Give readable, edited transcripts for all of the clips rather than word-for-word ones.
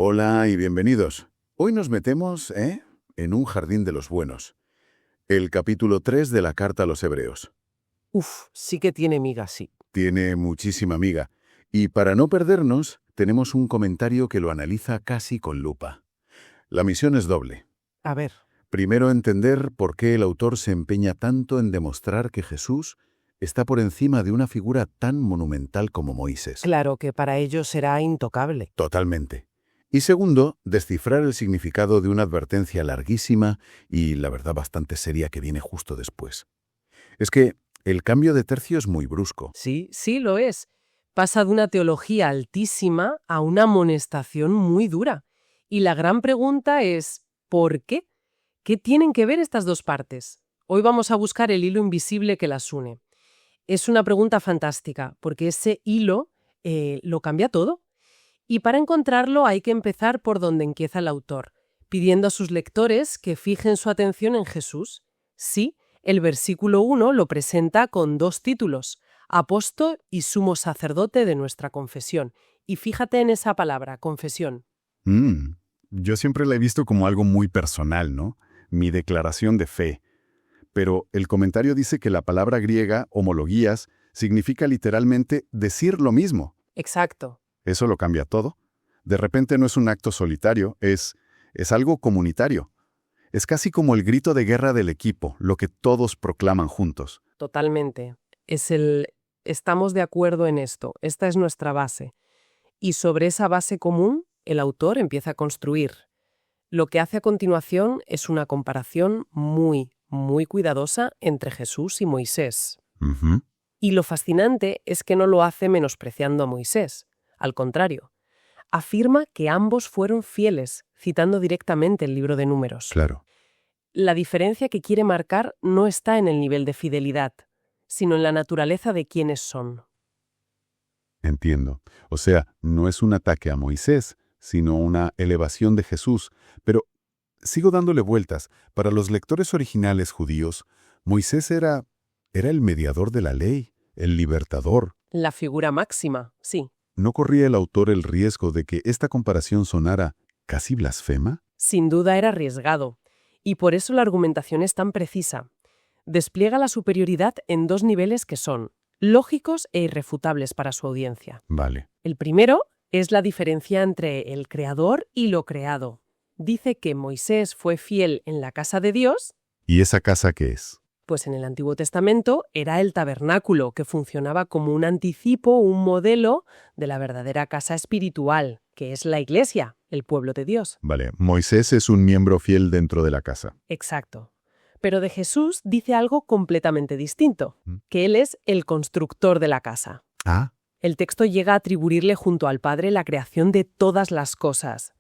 Hola y bienvenidos. Hoy nos metemos, en un jardín de los buenos. El capítulo 3 de la carta a los Hebreos. Uf, sí que tiene miga, sí. Tiene muchísima miga. Y para no perdernos, tenemos un comentario que lo analiza casi con lupa. La misión es doble. A ver, Primero, entender por qué el autor se empeña tanto en demostrar que Jesús está por encima de una figura tan monumental como Moisés. claro que para ellos será intocable. Totalmente. Y segundo, descifrar el significado de una advertencia larguísima y, la verdad, bastante seria que viene justo después. Es que el cambio de tercio es muy brusco. Sí, sí lo es. Pasa de una teología altísima a una amonestación muy dura. Y la gran pregunta es, ¿por qué? ¿Qué tienen que ver estas dos partes? Hoy vamos a buscar el hilo invisible que las une. Es una pregunta fantástica, porque ese hilo lo cambia todo. Y para encontrarlo hay que empezar por donde empieza el autor, pidiendo a sus lectores que fijen su atención en Jesús. Sí, el versículo 1 lo presenta con dos títulos, apóstol y sumo sacerdote de nuestra confesión. Y fíjate en esa palabra, confesión. Yo siempre la he visto como algo muy personal, ¿no? Mi declaración de fe. Pero el comentario dice que la palabra griega, homologías, significa literalmente decir lo mismo. Exacto. Eso lo cambia todo. De repente no es un acto solitario, es algo comunitario. Es casi como el grito de guerra del equipo, lo que todos proclaman juntos. Totalmente. Estamos de acuerdo en esto. Esta es nuestra base. Y sobre esa base común, el autor empieza a construir. Lo que hace a continuación es una comparación muy, muy cuidadosa entre Jesús y Moisés. Ujú. Y lo fascinante es que no lo hace menospreciando a Moisés. Al contrario, afirma que ambos fueron fieles, citando directamente el libro de Números. Claro. La diferencia que quiere marcar no está en el nivel de fidelidad, sino en la naturaleza de quienes son. Entiendo. O sea, no es un ataque a Moisés, sino una elevación de Jesús. Pero sigo dándole vueltas. Para los lectores originales judíos, Moisés era el mediador de la ley, el libertador. La figura máxima, sí. ¿No corría el autor el riesgo de que esta comparación sonara casi blasfema? Sin duda era arriesgado, y por eso la argumentación es tan precisa. Despliega la superioridad en dos niveles que son lógicos e irrefutables para su audiencia. Vale. El primero es la diferencia entre el creador y lo creado. Dice que Moisés fue fiel en la casa de Dios, ¿Y esa casa qué es? pues en el Antiguo Testamento era el tabernáculo, que funcionaba como un anticipo, un modelo de la verdadera casa espiritual, que es la Iglesia, el pueblo de Dios. Vale, Moisés es un miembro fiel dentro de la casa. Exacto. Pero de Jesús dice algo completamente distinto, que Él es el constructor de la casa. Ah, El texto llega a atribuirle junto al Padre la creación de todas las cosas.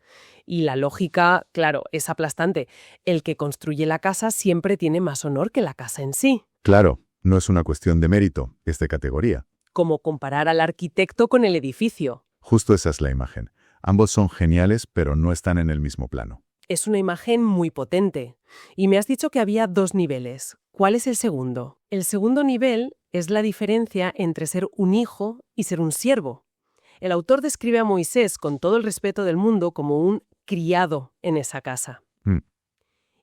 Y la lógica, claro, es aplastante. El que construye la casa siempre tiene más honor que la casa en sí. claro, no es una cuestión de mérito, es de categoría. Como comparar al arquitecto con el edificio. Justo esa es la imagen. Ambos son geniales, pero no están en el mismo plano. Es una imagen muy potente. Y me has dicho que había dos niveles. ¿Cuál es el segundo? El segundo nivel es la diferencia entre ser un hijo y ser un siervo. El autor describe a Moisés con todo el respeto del mundo como un criado en esa casa. Mm.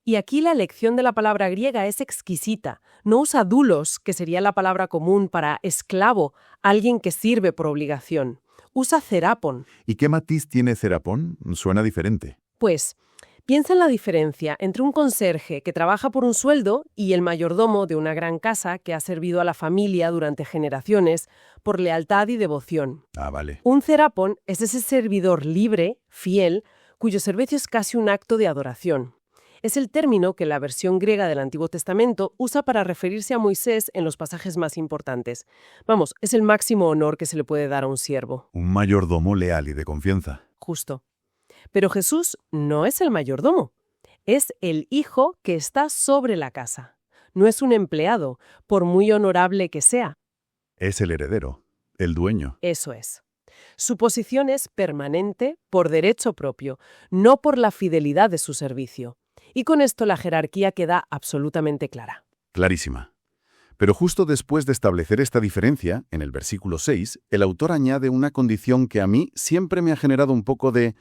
Y aquí la elección de la palabra griega es exquisita. No usa doulos, que sería la palabra común para esclavo, alguien que sirve por obligación. Usa therapon. ¿Y qué matiz tiene Cerapón? Suena diferente. Pues, piensa en la diferencia entre un conserje que trabaja por un sueldo y el mayordomo de una gran casa que ha servido a la familia durante generaciones por lealtad y devoción. Ah, vale. Un therapon es ese servidor libre, fiel, cuyo servicio es casi un acto de adoración. Es el término que la versión griega del Antiguo Testamento usa para referirse a Moisés en los pasajes más importantes. Vamos, es el máximo honor que se le puede dar a un siervo. Un mayordomo leal y de confianza. Justo. Pero Jesús no es el mayordomo. Es el hijo que está sobre la casa. No es un empleado, por muy honorable que sea. Es el heredero, el dueño. Eso es. Su posición es permanente por derecho propio, no por la fidelidad de su servicio. Y con esto la jerarquía queda absolutamente clara. Clarísima. Pero justo después de establecer esta diferencia, en el versículo 6, el autor añade una condición que a mí siempre me ha generado un poco de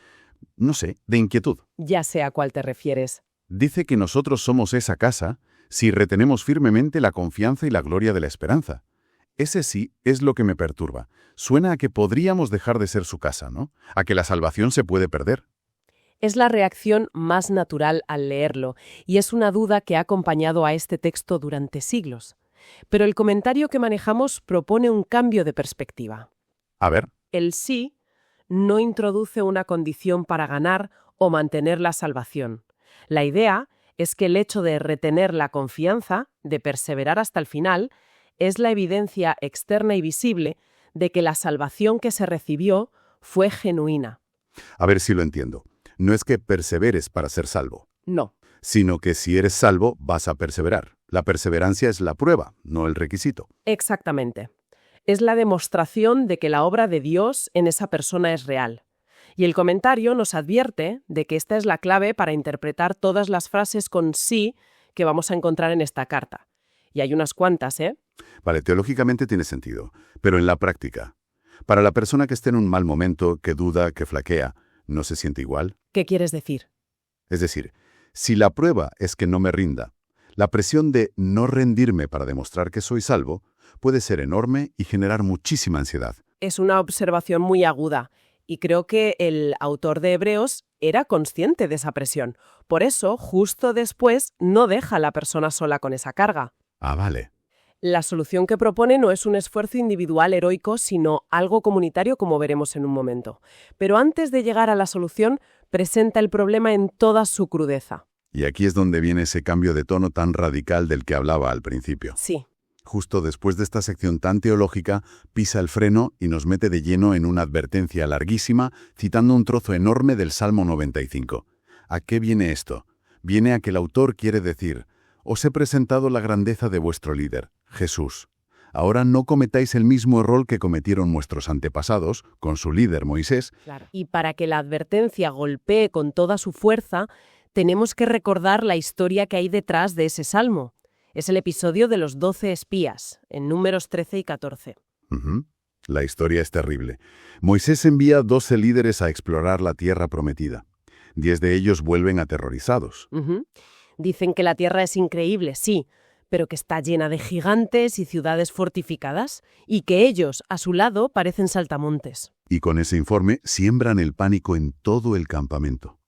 no sé, de inquietud. Ya sé a cuál te refieres. Dice que nosotros somos esa casa si retenemos firmemente la confianza y la gloria de la esperanza. Ese sí es lo que me perturba. Suena a que podríamos dejar de ser su casa, ¿no? A que la salvación se puede perder. Es la reacción más natural al leerlo, y es una duda que ha acompañado a este texto durante siglos. Pero el comentario que manejamos propone un cambio de perspectiva. A ver, El sí no introduce una condición para ganar o mantener la salvación. La idea es que el hecho de retener la confianza, de perseverar hasta el final, es la evidencia externa y visible de que la salvación que se recibió fue genuina. a ver si lo entiendo. No es que perseveres para ser salvo, No. sino que si eres salvo vas a perseverar. La perseverancia es la prueba, no el requisito. Exactamente. Es la demostración de que la obra de Dios en esa persona es real. Y el comentario nos advierte de que esta es la clave para interpretar todas las frases con sí que vamos a encontrar en esta carta. Y hay unas cuantas, ¿eh? Vale, teológicamente tiene sentido, pero en la práctica, para la persona que esté en un mal momento, que duda, que flaquea, ¿no se siente igual? ¿Qué quieres decir? Es decir, si la prueba es que no me rinda, la presión de no rendirme para demostrar que soy salvo puede ser enorme y generar muchísima ansiedad. Es una observación muy aguda, y creo que el autor de Hebreos era consciente de esa presión. Por eso, justo después, no deja a la persona sola con esa carga. Ah, vale. La solución que propone no es un esfuerzo individual heroico, sino algo comunitario, como veremos en un momento. Pero antes de llegar a la solución, presenta el problema en toda su crudeza. Y aquí es donde viene ese cambio de tono tan radical del que hablaba al principio. Sí. Justo después de esta sección tan teológica, pisa el freno y nos mete de lleno en una advertencia larguísima, citando un trozo enorme del Salmo 95. ¿A qué viene esto? Viene a que el autor quiere decir: os he presentado la grandeza de vuestro líder, Jesús. Ahora no cometáis el mismo error que cometieron vuestros antepasados, con su líder Moisés. Claro. Y para que la advertencia golpee con toda su fuerza, tenemos que recordar la historia que hay detrás de ese salmo. Es el episodio de los 12 espías, en Números 13 y 14. La historia es terrible. Moisés envía 12 líderes a explorar la tierra prometida. 10 de ellos vuelven aterrorizados. Dicen que la tierra es increíble, sí, pero que está llena de gigantes y ciudades fortificadas, y que ellos, a su lado, parecen saltamontes. Y con ese informe siembran el pánico en todo el campamento.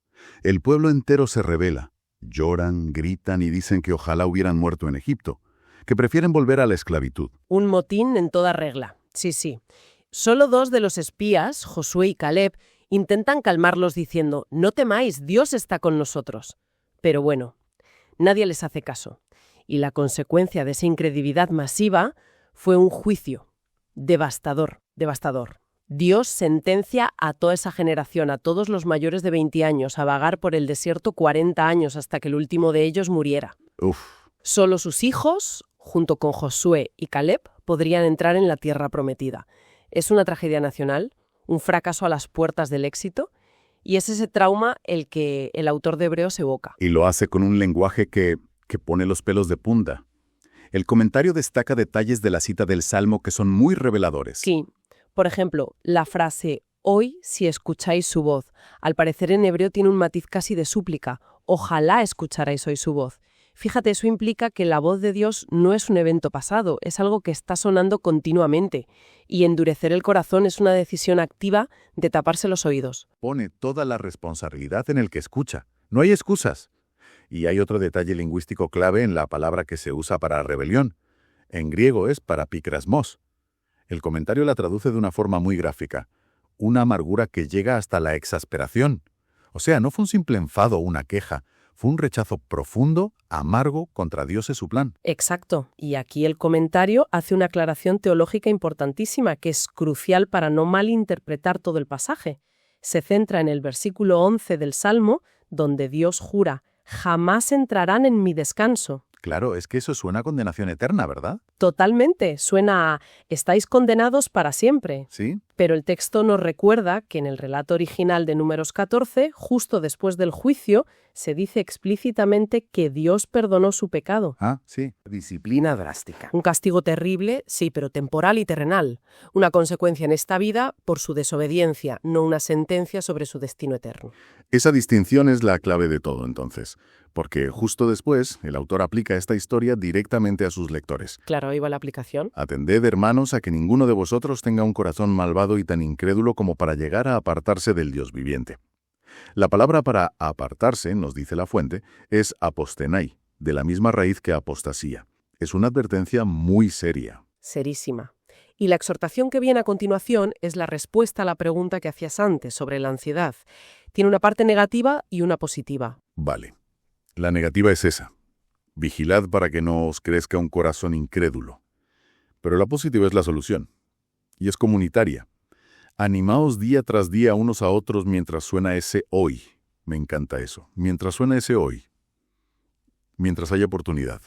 El pueblo entero se rebela. Lloran, gritan y dicen que ojalá hubieran muerto en Egipto, que prefieren volver a la esclavitud. Un motín en toda regla, sí. Solo 2 de los espías, Josué y Caleb, intentan calmarlos diciendo: no temáis, Dios está con nosotros. Pero bueno, nadie les hace caso. Y la consecuencia de esa incredulidad masiva fue un juicio devastador. Dios sentencia a toda esa generación, a todos los mayores de 20 años, a vagar por el desierto 40 años hasta que el último de ellos muriera. Solo sus hijos, junto con Josué y Caleb, podrían entrar en la tierra prometida. Es una tragedia nacional, un fracaso a las puertas del éxito, y es ese trauma el que el autor de Hebreos evoca. Y lo hace con un lenguaje que pone los pelos de punta. El comentario destaca detalles de la cita del Salmo que son muy reveladores. Sí. Por ejemplo, la frase «hoy si escucháis su voz», al parecer en hebreo tiene un matiz casi de súplica. Ojalá escucharais hoy su voz. Fíjate, eso implica que la voz de Dios no es un evento pasado, es algo que está sonando continuamente. Y endurecer el corazón es una decisión activa de taparse los oídos. Pone toda la responsabilidad en el que escucha. No hay excusas. Y hay otro detalle lingüístico clave en la palabra que se usa para rebelión. En griego es parapikrasmos. El comentario la traduce de una forma muy gráfica. Una amargura que llega hasta la exasperación. O sea, no fue un simple enfado o una queja. Fue un rechazo profundo, amargo, contra Dios y su plan. Exacto. Y aquí el comentario hace una aclaración teológica importantísima que es crucial para no malinterpretar todo el pasaje. Se centra en el versículo 11 del Salmo, donde Dios jura: jamás entrarán en mi descanso. Claro, es que eso suena a condenación eterna, ¿verdad? Totalmente, suena a estáis condenados para siempre. Sí. Pero el texto nos recuerda que en el relato original de Números 14, justo después del juicio, se dice explícitamente que Dios perdonó su pecado. Ah, sí. Disciplina drástica. Un castigo terrible, sí, pero temporal y terrenal. Una consecuencia en esta vida por su desobediencia, no una sentencia sobre su destino eterno. Esa distinción es la clave de todo, entonces, porque justo después el autor aplica esta historia directamente a sus lectores. Claro, ahí va la aplicación. Atended, hermanos, a que ninguno de vosotros tenga un corazón malvado y tan incrédulo como para llegar a apartarse del Dios viviente. La palabra para apartarse, nos dice la fuente, es apostenai, de la misma raíz que apostasía. Es una advertencia muy seria. Serísima. Y la exhortación que viene a continuación es la respuesta a la pregunta que hacías antes sobre la ansiedad. Tiene una parte negativa y una positiva. Vale. La negativa es esa. Vigilad para que no os crezca un corazón incrédulo. Pero la positiva es la solución. Y es comunitaria. Animaos día tras día unos a otros mientras suena ese hoy. Me encanta eso. Mientras suena ese hoy. Mientras haya oportunidad.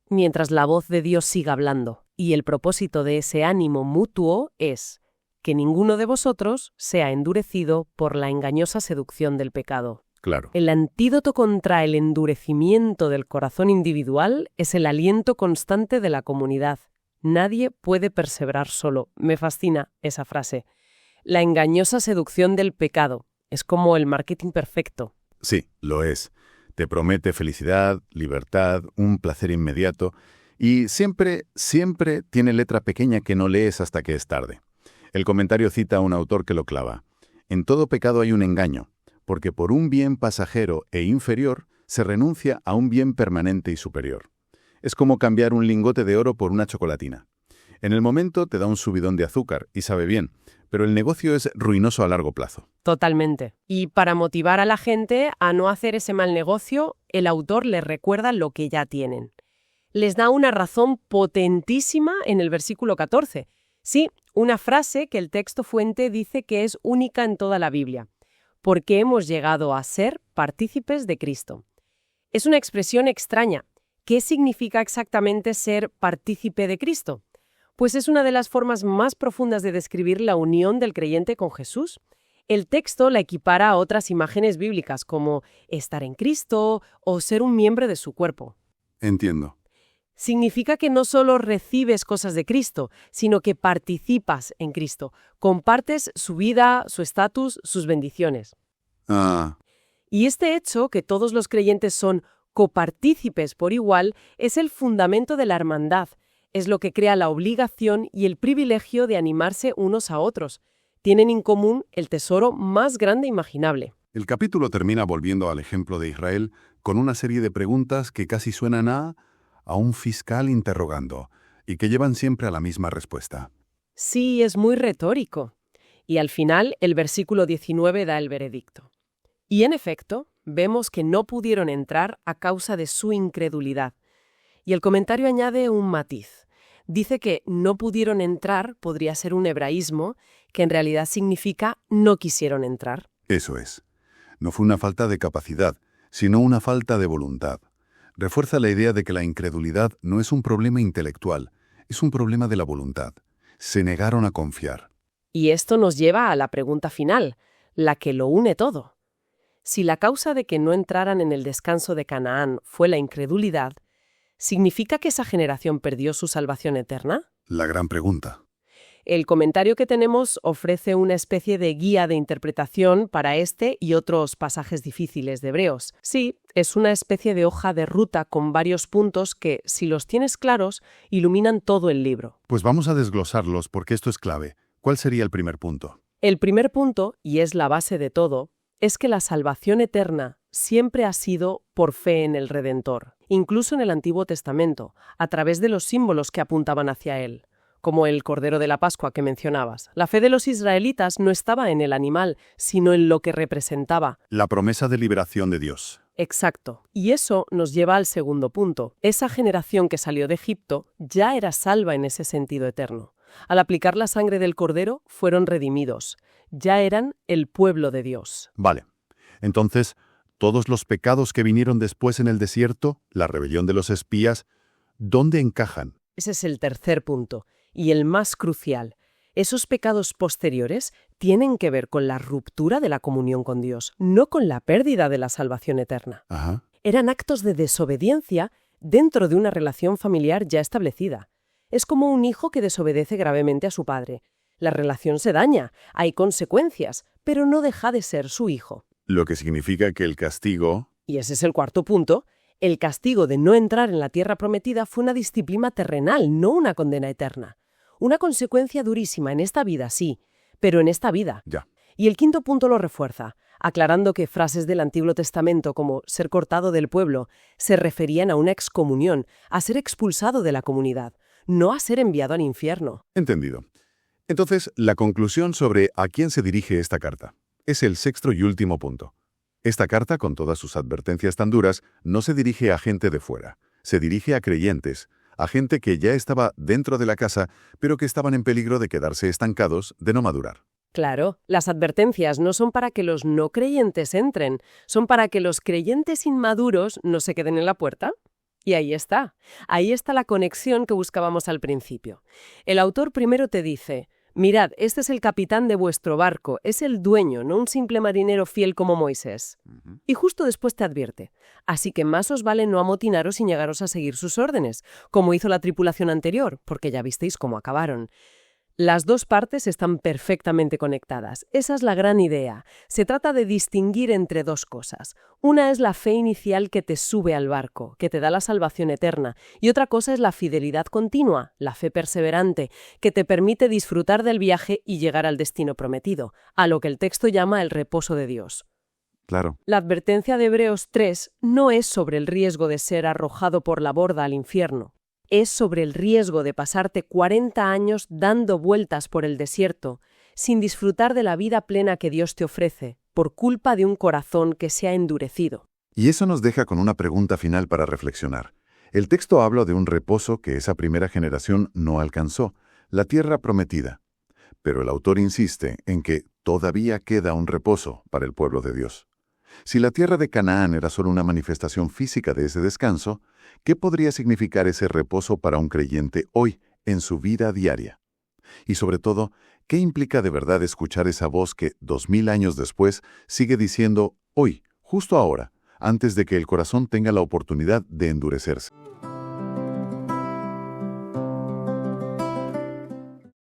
Mientras la voz de Dios siga hablando. Y el propósito de ese ánimo mutuo es que ninguno de vosotros sea endurecido por la engañosa seducción del pecado. Claro. El antídoto contra el endurecimiento del corazón individual es el aliento constante de la comunidad. Nadie puede perseverar solo. Me fascina esa frase. La engañosa seducción del pecado. Es como el marketing perfecto. Sí, lo es. Te promete felicidad, libertad, un placer inmediato y siempre tiene letra pequeña que no lees hasta que es tarde. El comentario cita a un autor que lo clava. En todo pecado hay un engaño, porque por un bien pasajero e inferior se renuncia a un bien permanente y superior. Es como cambiar un lingote de oro por una chocolatina. En el momento te da un subidón de azúcar y sabe bien, pero el negocio es ruinoso a largo plazo. Totalmente. Y para motivar a la gente a no hacer ese mal negocio, el autor les recuerda lo que ya tienen. Les da una razón potentísima en el versículo 14. Sí, una frase que el texto fuente dice que es única en toda la Biblia. Porque hemos llegado a ser partícipes de Cristo. Es una expresión extraña. ¿Qué significa exactamente ser partícipe de Cristo? Pues es una de las formas más profundas de describir la unión del creyente con Jesús. El texto la equipara a otras imágenes bíblicas como estar en Cristo o ser un miembro de su cuerpo. Entiendo. Significa que no solo recibes cosas de Cristo, sino que participas en Cristo, compartes su vida, su estatus, sus bendiciones. Ah, Y este hecho, que todos los creyentes son copartícipes por igual, es el fundamento de la hermandad. Es lo que crea la obligación y el privilegio de animarse unos a otros. Tienen en común el tesoro más grande imaginable. el capítulo termina volviendo al ejemplo de Israel con una serie de preguntas que casi suenan a un fiscal interrogando y que llevan siempre a la misma respuesta. Sí, es muy retórico. Y al final, el versículo 19 da el veredicto. Y en efecto, vemos que no pudieron entrar a causa de su incredulidad. Y el comentario añade un matiz. Dice que no pudieron entrar podría ser un hebraísmo que en realidad significa no quisieron entrar. Eso es. No fue una falta de capacidad, sino una falta de voluntad. Refuerza la idea de que la incredulidad no es un problema intelectual, es un problema de la voluntad. Se negaron a confiar. Y esto nos lleva a la pregunta final, la que lo une todo. Si la causa de que no entraran en el descanso de Canaán fue la incredulidad, ¿significa que esa generación perdió su salvación eterna? La gran pregunta. El comentario que tenemos ofrece una especie de guía de interpretación para este y otros pasajes difíciles de Hebreos. Sí, es una especie de hoja de ruta con varios puntos que, si los tienes claros, iluminan todo el libro. Pues vamos a desglosarlos porque esto es clave. ¿Cuál sería el primer punto? El primer punto, y es la base de todo, es que la salvación eterna siempre ha sido por fe en el Redentor, incluso en el Antiguo Testamento, a través de los símbolos que apuntaban hacia él, como el Cordero de la Pascua que mencionabas. La fe de los israelitas no estaba en el animal, sino en lo que representaba. La promesa de liberación de Dios. Exacto. Y eso nos lleva al segundo punto. Esa generación que salió de Egipto ya era salva en ese sentido eterno. Al aplicar la sangre del Cordero, fueron redimidos. Ya eran el pueblo de Dios. Vale. Entonces, todos los pecados que vinieron después en el desierto, la rebelión de los espías, ¿dónde encajan? Ese es el tercer punto, y el más crucial. Esos pecados posteriores tienen que ver con la ruptura de la comunión con Dios, no con la pérdida de la salvación eterna. Ajá. Eran actos de desobediencia dentro de una relación familiar ya establecida. Es como un hijo que desobedece gravemente a su padre. La relación se daña, hay consecuencias, pero no deja de ser su hijo. Lo que significa que el castigo... Y ese es el cuarto punto. El castigo de no entrar en la tierra prometida fue una disciplina terrenal, no una condena eterna. Una consecuencia durísima en esta vida, sí, pero en esta vida. Ya. Y el quinto punto lo refuerza, aclarando que frases del Antiguo Testamento como ser cortado del pueblo se referían a una excomunión, a ser expulsado de la comunidad, no a ser enviado al infierno. Entendido. Entonces, la conclusión sobre a quién se dirige esta carta es el sexto y último punto. Esta carta, con todas sus advertencias tan duras, no se dirige a gente de fuera. Se dirige a creyentes, a gente que ya estaba dentro de la casa, pero que estaban en peligro de quedarse estancados, de no madurar. Claro, las advertencias no son para que los no creyentes entren, son para que los creyentes inmaduros no se queden en la puerta. Y ahí está la conexión que buscábamos al principio. El autor primero te dice: mirad, este es el capitán de vuestro barco, es el dueño, no un simple marinero fiel como Moisés. Y justo después te advierte: así que más os vale no amotinaros y negaros a seguir sus órdenes, como hizo la tripulación anterior, porque ya visteis cómo acabaron. Las dos partes están perfectamente conectadas. Esa es la gran idea. Se trata de distinguir entre dos cosas. Una es la fe inicial que te sube al barco, que te da la salvación eterna, y otra cosa es la fidelidad continua, la fe perseverante, que te permite disfrutar del viaje y llegar al destino prometido, a lo que el texto llama el reposo de Dios. Claro. La advertencia de Hebreos 3 no es sobre el riesgo de ser arrojado por la borda al infierno. Es sobre el riesgo de pasarte 40 años dando vueltas por el desierto, sin disfrutar de la vida plena que Dios te ofrece, por culpa de un corazón que se ha endurecido. Y eso nos deja con una pregunta final para reflexionar. El texto habla de un reposo que esa primera generación no alcanzó, la tierra prometida. Pero el autor insiste en que todavía queda un reposo para el pueblo de Dios. Si la tierra de Canaán era solo una manifestación física de ese descanso, ¿qué podría significar ese reposo para un creyente hoy, en su vida diaria? Y sobre todo, ¿qué implica de verdad escuchar esa voz que, 2000 años después, sigue diciendo hoy, justo ahora, antes de que el corazón tenga la oportunidad de endurecerse?